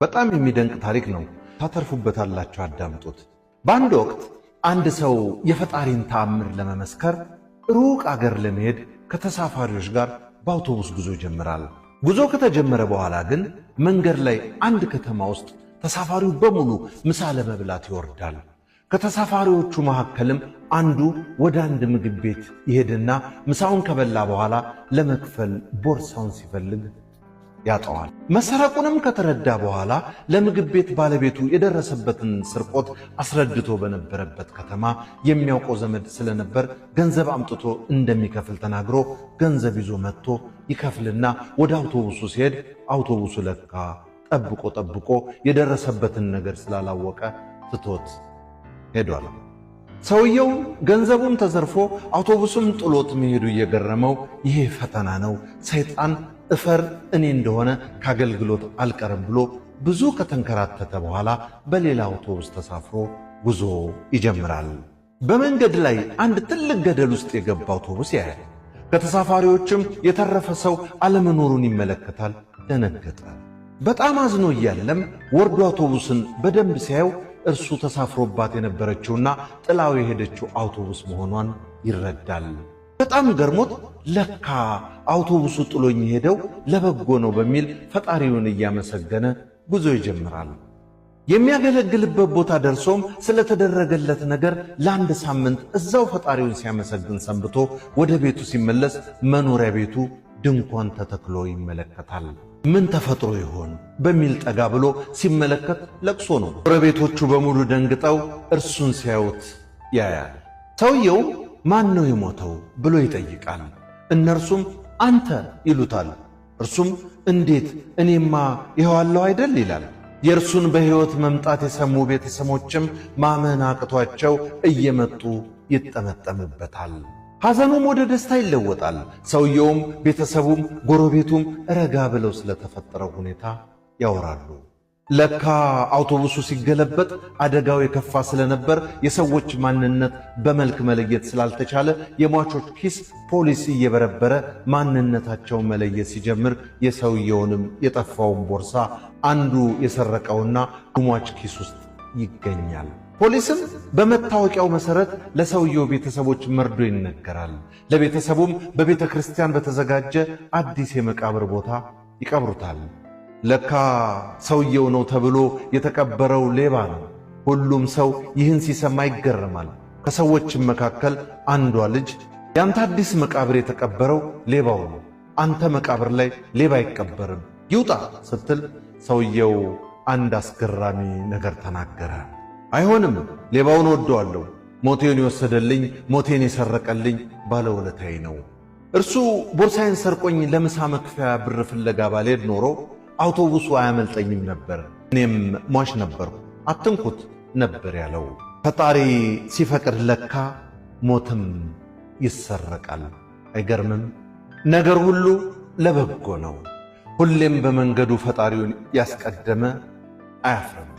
በጣም የሚደንቅ ታሪክ ነው። ታተርፉበታላችሁ፣ አዳምጡት። በአንድ ወቅት አንድ ሰው የፈጣሪን ተአምር ለመመስከር ሩቅ አገር ለመሄድ ከተሳፋሪዎች ጋር በአውቶቡስ ጉዞ ይጀምራል። ጉዞ ከተጀመረ በኋላ ግን መንገድ ላይ አንድ ከተማ ውስጥ ተሳፋሪው በሙሉ ምሳ ለመብላት ይወርዳል። ከተሳፋሪዎቹ መካከልም አንዱ ወደ አንድ ምግብ ቤት ይሄድና ምሳውን ከበላ በኋላ ለመክፈል ቦርሳውን ሲፈልግ ያጠዋል። መሰረቁንም ከተረዳ በኋላ ለምግብ ቤት ባለቤቱ የደረሰበትን ስርቆት አስረድቶ በነበረበት ከተማ የሚያውቀው ዘመድ ስለነበር ገንዘብ አምጥቶ እንደሚከፍል ተናግሮ ገንዘብ ይዞ መጥቶ ይከፍልና ወደ አውቶቡሱ ሲሄድ አውቶቡሱ ለካ ጠብቆ የደረሰበትን ነገር ስላላወቀ ትቶት ሄዷል። ሰውየው ገንዘቡም ተዘርፎ አውቶቡሱም ጥሎት መሄዱ እየገረመው ይሄ ፈተና ነው፣ ሰይጣን እፈር እኔ እንደሆነ ካገልግሎት አልቀርም ብሎ ብዙ ከተንከራተተ በኋላ በሌላ አውቶቡስ ተሳፍሮ ጉዞ ይጀምራል። በመንገድ ላይ አንድ ትልቅ ገደል ውስጥ የገባ አውቶቡስ ያያል። ከተሳፋሪዎችም የተረፈ ሰው አለመኖሩን ይመለከታል። ደነገጠ። በጣም አዝኖ እያለም ወርዶ አውቶቡስን በደንብ ሲያየው እርሱ ተሳፍሮባት የነበረችውና ጥላው የሄደችው አውቶቡስ መሆኗን ይረዳል። በጣም ገርሞት ለካ አውቶቡሱ ጥሎኝ ሄደው ለበጎ ነው በሚል ፈጣሪውን እያመሰገነ ጉዞ ይጀምራል። የሚያገለግልበት ቦታ ደርሶም ስለተደረገለት ነገር ለአንድ ሳምንት እዛው ፈጣሪውን ሲያመሰግን ሰንብቶ ወደ ቤቱ ሲመለስ መኖሪያ ቤቱ ድንኳን ተተክሎ ይመለከታል። ምን ተፈጥሮ ይሆን በሚል ጠጋ ብሎ ሲመለከት ለቅሶ ነው። ጎረቤቶቹ በሙሉ ደንግጠው እርሱን ሲያዩት ያያል። ሰውየው ማን ነው የሞተው ብሎ ይጠይቃል። እነርሱም አንተ ይሉታል። እርሱም እንዴት እኔማ ይኸዋለሁ አይደል ይላል። የእርሱን በሕይወት መምጣት የሰሙ ቤተሰቦችም ማመን አቅቷቸው እየመጡ ይጠመጠምበታል። ሐዘኑም ወደ ደስታ ይለወጣል። ሰውየውም ቤተሰቡም ጎረቤቱም ረጋ ብለው ስለተፈጠረው ሁኔታ ያወራሉ። ለካ አውቶቡሱ ሲገለበጥ አደጋው የከፋ ስለነበር የሰዎች ማንነት በመልክ መለየት ስላልተቻለ የሟቾች ኪስ ፖሊስ እየበረበረ ማንነታቸውን መለየት ሲጀምር የሰውየውንም የጠፋውን ቦርሳ አንዱ የሰረቀውና ሟች ኪስ ውስጥ ይገኛል። ፖሊስም በመታወቂያው መሰረት ለሰውየው ቤተሰቦች መርዶ ይነገራል። ለቤተሰቡም በቤተ ክርስቲያን በተዘጋጀ አዲስ የመቃብር ቦታ ይቀብሩታል። ለካ ሰውየው ነው ተብሎ የተቀበረው ሌባ ነው። ሁሉም ሰው ይህን ሲሰማ ይገረማል። ከሰዎችም መካከል አንዷ ልጅ ያንተ አዲስ መቃብር የተቀበረው ሌባው ነው፣ አንተ መቃብር ላይ ሌባ አይቀበርም፣ ይውጣ ስትል ሰውየው አንድ አስገራሚ ነገር ተናገረ። አይሆንም፣ ሌባውን ወደዋለሁ፣ ሞቴን የወሰደልኝ ሞቴን የሰረቀልኝ ባለውለታዬ ነው። እርሱ ቦርሳዬን ሰርቆኝ ለምሳ መክፈያ ብር ፍለጋ ባልሄድ ኖሮ አውቶቡሱ አያመልጠኝም ነበር፣ እኔም ሟች ነበርኩ፣ አትንኩት ነበር ያለው። ፈጣሪ ሲፈቅድ ለካ ሞትም ይሰረቃል። አይገርምም? ነገር ሁሉ ለበጎ ነው። ሁሌም በመንገዱ ፈጣሪውን ያስቀደመ አያፍርም።